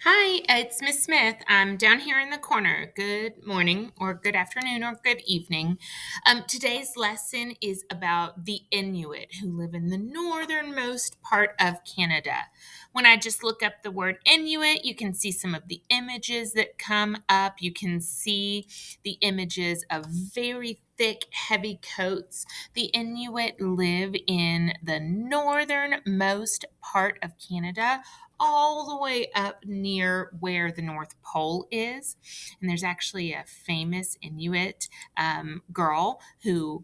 Hi, it's Miss Smith. I'm down here in the corner. Good morning, or good afternoon, or good evening. Today's lesson is about the Inuit who live in the northernmost part of Canada. When I just look up the word Inuit, you can see some of the images that come up. You can see the images of very thick, heavy coats. The Inuit live in the northernmost part of Canada, all the way up near where the North Pole is. And there's actually a famous Inuit girl who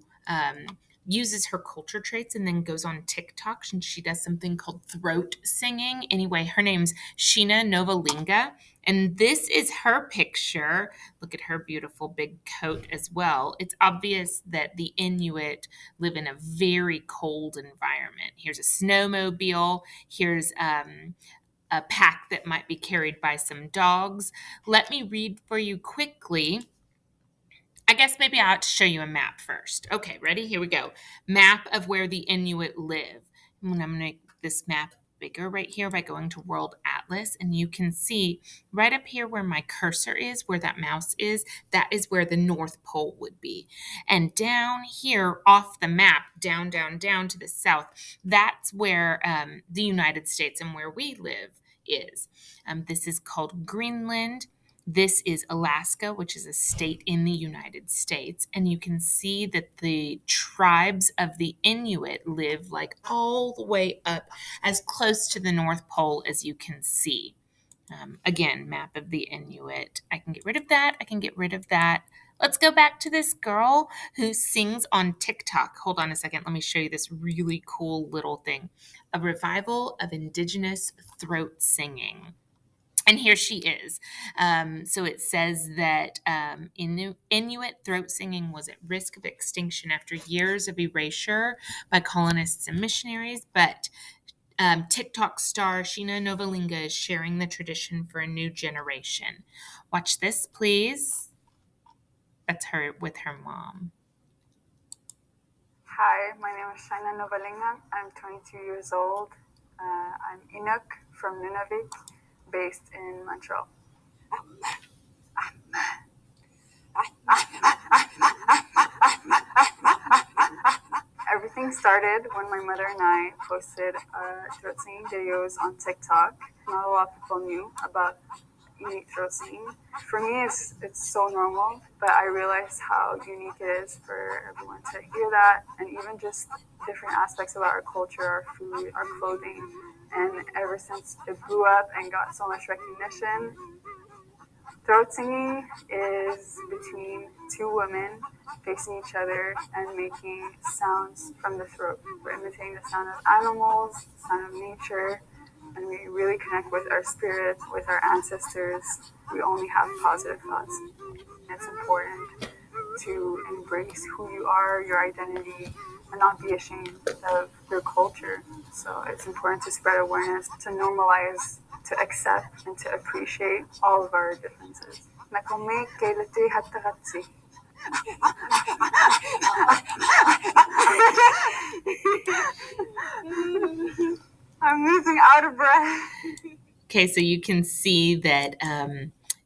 uses her culture traits and then goes on TikTok and she does something called throat singing. Anyway, her name's Sheena Novalinga. And this is her picture. Look at her beautiful big coat as well. It's obvious that the Inuit live in a very cold environment. Here's a snowmobile. Here's a pack that might be carried by some dogs. Let me read for you quickly. I guess maybe I ought to show you a map first. Okay, ready? Here we go. Map of where the Inuit live. And I'm going to make this map bigger right here by going to World Atlas. And you can see right up here where my cursor is, where that mouse is, that is where the North Pole would be. And down here off the map, down to the south, that's where the United States and where we live is. This is called Greenland. This is Alaska, which is a state in the United States. And you can see that the tribes of the Inuit live like all the way up as close to the North Pole as you can see. Again, map of the Inuit. I can get rid of that. I can get rid of that. Let's go back to this girl who sings on TikTok. Hold on a second. Let me show you this really cool little thing. A revival of Indigenous throat singing. And here she is. So it says that Inuit throat singing was at risk of extinction after years of erasure by colonists and missionaries. But TikTok star Sheena Novalinga is sharing the tradition for a new generation. Watch this, please. That's her with her mom. Hi, my name is Shaina Novalinga. I'm 22 years old. I'm Inuk from Nunavik, based in Montreal. Everything started when my mother and I posted throat singing videos on TikTok. Not a lot of people knew about Inuit throat singing. For me, it's so normal, but I realized how unique it is for everyone to hear that, and even just different aspects about our culture, our food, our clothing. And ever since it blew up and got so much recognition, throat singing is between two women facing each other and making sounds from the throat. We're imitating the sound of animals, the sound of nature, and we really connect with our spirit, with our ancestors. We only have positive thoughts. It's important to embrace who you are, your identity, and not be ashamed of your culture. So it's important to spread awareness, to normalize, to accept, and to appreciate all of our differences. I'm losing out of breath. Okay, so you can see that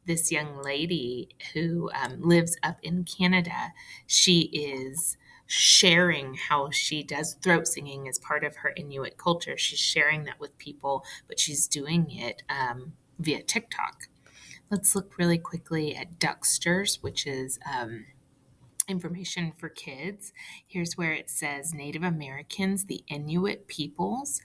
this young lady who lives up in Canada, she is sharing how she does throat singing as part of her Inuit culture. She's sharing that with people, but she's doing it via TikTok. Let's look really quickly at Ducksters, which is information for kids. Here's where it says Native Americans, the Inuit peoples.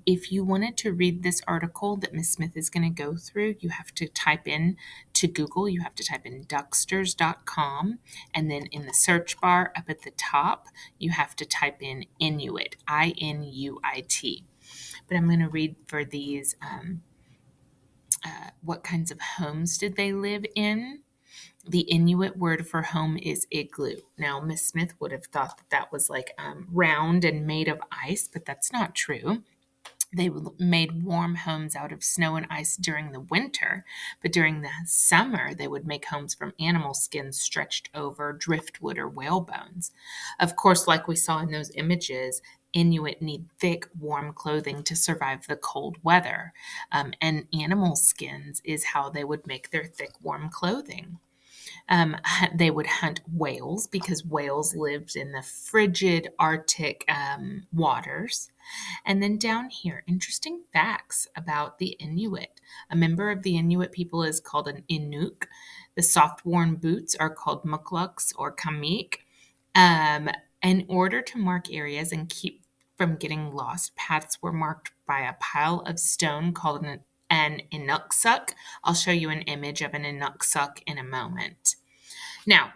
If you wanted to read this article that Miss Smith is going to go through, you have to type in to Google, you have to type in ducksters.com, and then in the search bar up at the top, you have to type in Inuit, Inuit. But I'm going to read for these what kinds of homes did they live in. The Inuit word for home is igloo. Now, Miss Smith would have thought that that was like round and made of ice, but that's not true. They made warm homes out of snow and ice during the winter, but during the summer, they would make homes from animal skins stretched over driftwood or whale bones. Of course, like we saw in those images, Inuit need thick, warm clothing to survive the cold weather. And animal skins is how they would make their thick, warm clothing. They would hunt whales because whales lived in the frigid Arctic waters. And then down here, interesting facts about the Inuit. A member of the Inuit people is called an Inuk. The soft worn boots are called mukluks or kamik. Um, in order to mark areas and keep from getting lost, paths were marked by a pile of stone called an inuksuk. I'll show you an image of an inuksuk in a moment. Now,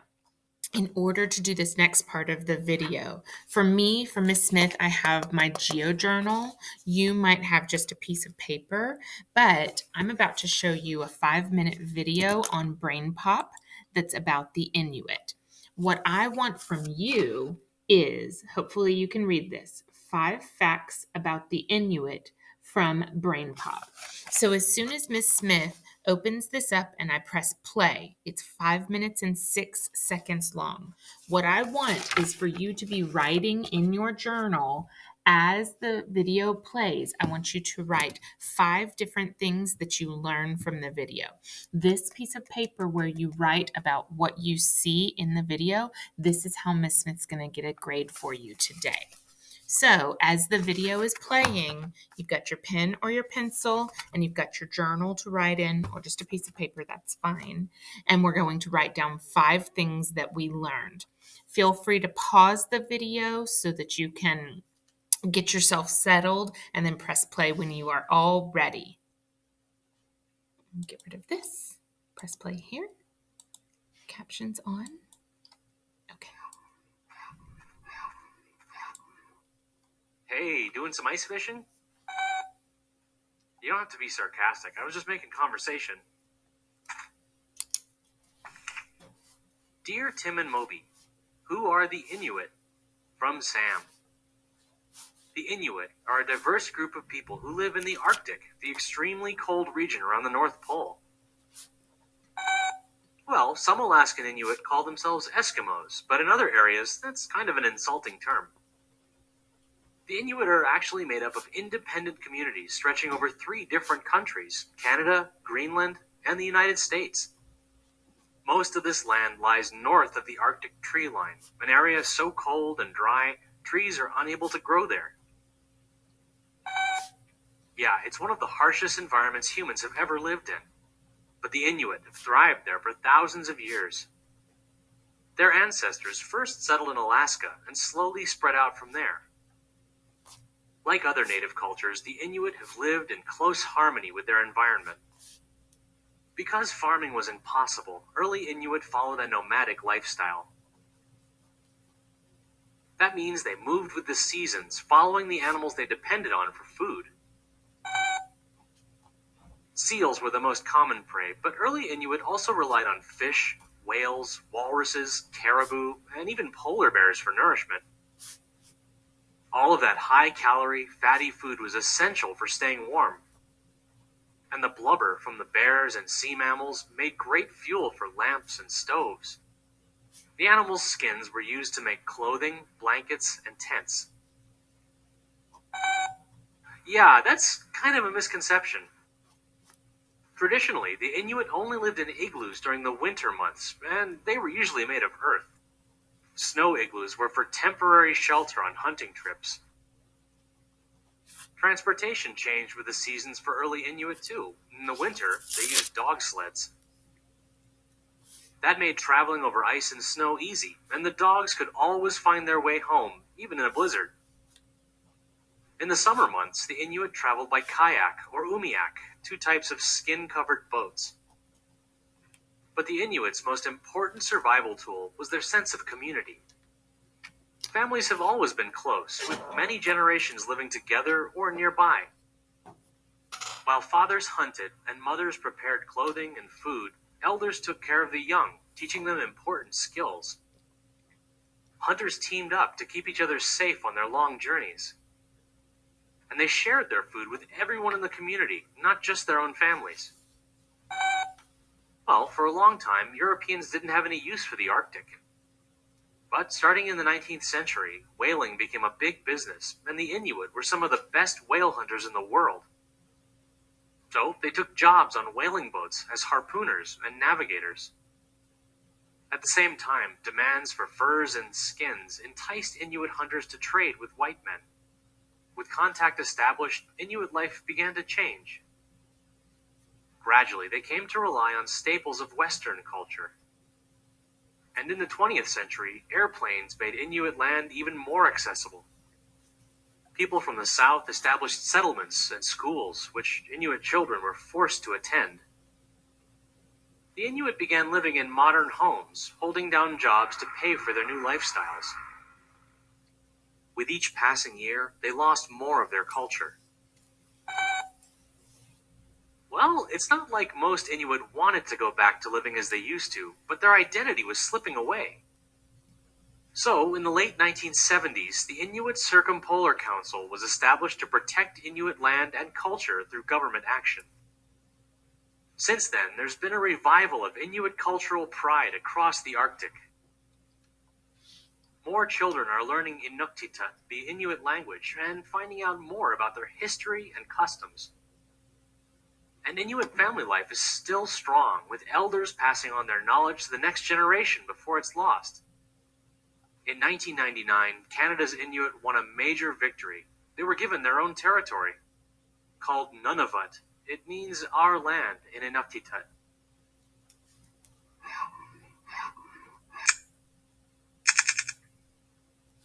in order to do this next part of the video, for me, for Miss Smith, I have my geo journal. You might have just a piece of paper, but I'm about to show you a 5-minute video on Brain Pop that's about the Inuit. What I want from you is, hopefully you can read this, 5 facts about the Inuit from Brain Pop. So as soon as Miss Smith opens this up and I press play, it's 5 minutes and 6 seconds long. What I want is for you to be writing in your journal as the video plays. I want you to write 5 different things that you learn from the video. This piece of paper where you write about what you see in the video, this is how Miss Smith's going to get a grade for you today. So, as the video is playing, you've got your pen or your pencil, and you've got your journal to write in, or just a piece of paper, that's fine. And we're going to write down 5 things that we learned. Feel free to pause the video so that you can get yourself settled and then press play when you are all ready. Get rid of this. Press play here. Captions on. Okay. Hey, doing some ice fishing? You don't have to be sarcastic. I was just making conversation. Dear Tim and Moby, who are the Inuit? From Sam. The Inuit are a diverse group of people who live in the Arctic, the extremely cold region around the North Pole. Well, some Alaskan Inuit call themselves Eskimos, but in other areas, that's kind of an insulting term. The Inuit are actually made up of independent communities stretching over 3 different countries: Canada, Greenland, and the United States. Most of this land lies north of the Arctic tree line, an area so cold and dry, trees are unable to grow there. Yeah, it's one of the harshest environments humans have ever lived in. But the Inuit have thrived there for thousands of years. Their ancestors first settled in Alaska and slowly spread out from there. Like other native cultures, the Inuit have lived in close harmony with their environment. Because farming was impossible, early Inuit followed a nomadic lifestyle. That means they moved with the seasons, following the animals they depended on for food. Seals were the most common prey, but early Inuit also relied on fish, whales, walruses, caribou, and even polar bears for nourishment. All of that high-calorie, fatty food was essential for staying warm. And the blubber from the bears and sea mammals made great fuel for lamps and stoves. The animals' skins were used to make clothing, blankets, and tents. Yeah, that's kind of a misconception. Traditionally, the Inuit only lived in igloos during the winter months, and they were usually made of earth. Snow igloos were for temporary shelter on hunting trips. Transportation changed with the seasons for early Inuit too. In the winter, they used dog sleds. That made traveling over ice and snow easy, and the dogs could always find their way home, even in a blizzard. In the summer months, the Inuit traveled by kayak or umiak, 2 types of skin-covered boats. But the Inuits' most important survival tool was their sense of community. Families have always been close, with many generations living together or nearby. While fathers hunted and mothers prepared clothing and food, elders took care of the young, teaching them important skills. Hunters teamed up to keep each other safe on their long journeys. And they shared their food with everyone in the community, not just their own families. Well, for a long time, Europeans didn't have any use for the Arctic. But starting in the 19th century, whaling became a big business, and the Inuit were some of the best whale hunters in the world. So they took jobs on whaling boats as harpooners and navigators. At the same time, demands for furs and skins enticed Inuit hunters to trade with white men. With contact established, Inuit life began to change. Gradually, they came to rely on staples of Western culture. And in the 20th century, airplanes made Inuit land even more accessible. People from the south established settlements and schools, which Inuit children were forced to attend. The Inuit began living in modern homes, holding down jobs to pay for their new lifestyles. With each passing year, they lost more of their culture. Well, it's not like most Inuit wanted to go back to living as they used to, but their identity was slipping away. So, in the late 1970s, the Inuit Circumpolar Council was established to protect Inuit land and culture through government action. Since then, there's been a revival of Inuit cultural pride across the Arctic. More children are learning Inuktitut, the Inuit language, and finding out more about their history and customs. And Inuit family life is still strong, with elders passing on their knowledge to the next generation before it's lost. In 1999, Canada's Inuit won a major victory. They were given their own territory. Called Nunavut, it means our land in Inuktitut.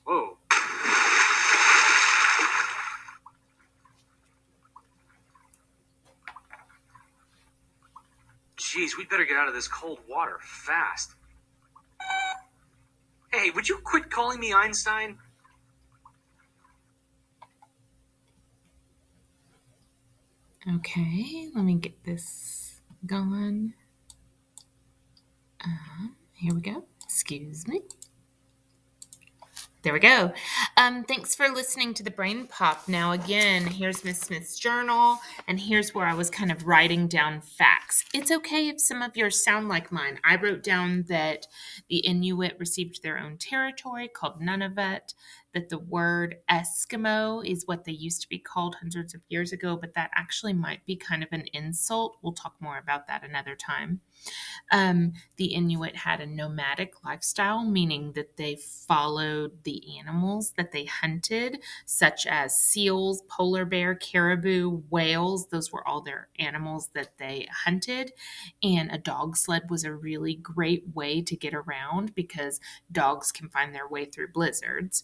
Whoa. Jeez, we'd better get out of this cold water fast. Hey, would you quit calling me Einstein? Okay, let me get this going. Here we go. Excuse me. There we go. Thanks for listening to the Brain Pop. Now, again, here's Miss Smith's journal, and here's where I was kind of writing down facts. It's okay if some of yours sound like mine. I wrote down that the Inuit received their own territory called Nunavut, that the word Eskimo is what they used to be called hundreds of years ago, but that actually might be kind of an insult. We'll talk more about that another time. The Inuit had a nomadic lifestyle, meaning that they followed the animals that they hunted, such as seals, polar bear, caribou, whales. Those were all their animals that they hunted. And a dog sled was a really great way to get around because dogs can find their way through blizzards.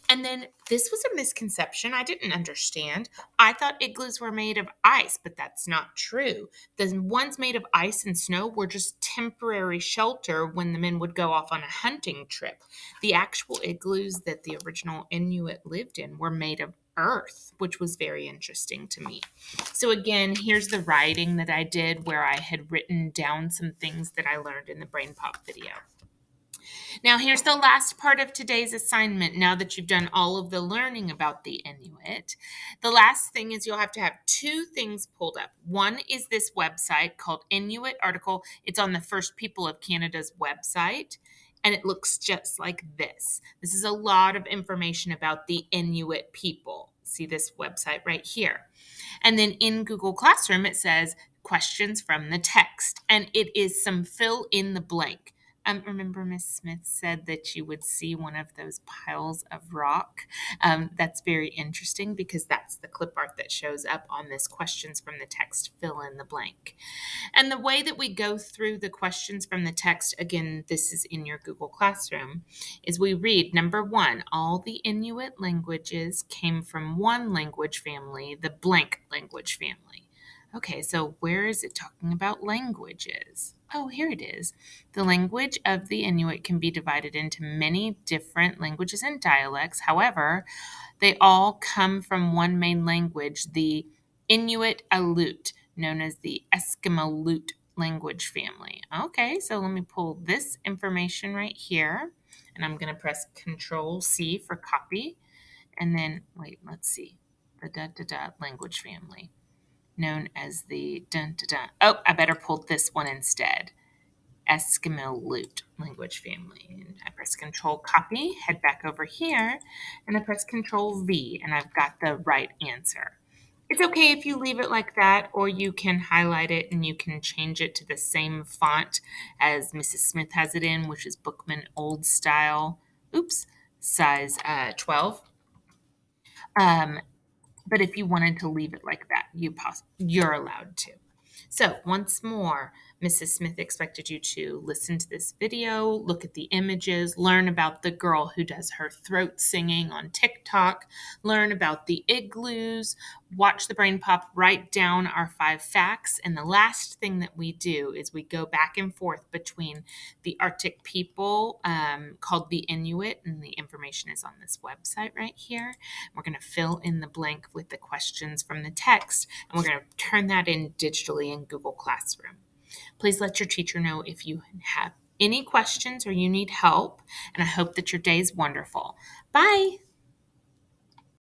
And then this was a misconception I didn't understand. I thought igloos were made of ice, but that's not true. The ones made of ice and snow were just temporary shelter when the men would go off on a hunting trip. The actual igloos that the original Inuit lived in were made of earth, which was very interesting to me. So, again, here's the writing that I did where I had written down some things that I learned in the Brain Pop video. Now, here's the last part of today's assignment. Now that you've done all of the learning about the Inuit, the last thing is you'll have to have two things pulled up. One is this website called Inuit Article. It's on the First People of Canada's website, and it looks just like this. This is a lot of information about the Inuit people. See this website right here. And then in Google Classroom, it says questions from the text, and it is some fill in the blank. Remember, Miss Smith said that you would see one of those piles of rock. That's very interesting because that's the clip art that shows up on this questions from the text fill in the blank. And the way that we go through the questions from the text, again, this is in your Google Classroom, is we read number one, all the Inuit languages came from one language family, the blank language family. Okay, so where is it talking about languages? Oh, here it is. The language of the Inuit can be divided into many different languages and dialects. However, they all come from one main language, the Inuit Aleut, known as the Eskimo-Aleut language family. Okay, so let me pull this information right here, and I'm going to press Control C for copy, and then, wait, let's see, the language family known as the dun dun dun. Oh, I better pull this one instead. Eskimo language family. And I press Control Copy, head back over here, and I press Control V, and I've got the right answer. It's okay if you leave it like that, or you can highlight it and you can change it to the same font as Mrs. Smith has it in, which is Bookman Old Style. Oops, size 12. Um, but if you wanted to leave it like that, you're allowed to. So once more, Mrs. Smith expected you to listen to this video, look at the images, learn about the girl who does her throat singing on TikTok, learn about the igloos, watch the brain pop, write down our 5 facts. And the last thing that we do is we go back and forth between the Arctic people called the Inuit, and the information is on this website right here. We're going to fill in the blank with the questions from the text, and we're going to turn that in digitally in Google Classroom. Please let your teacher know if you have any questions or you need help, and I hope that your day is wonderful. Bye.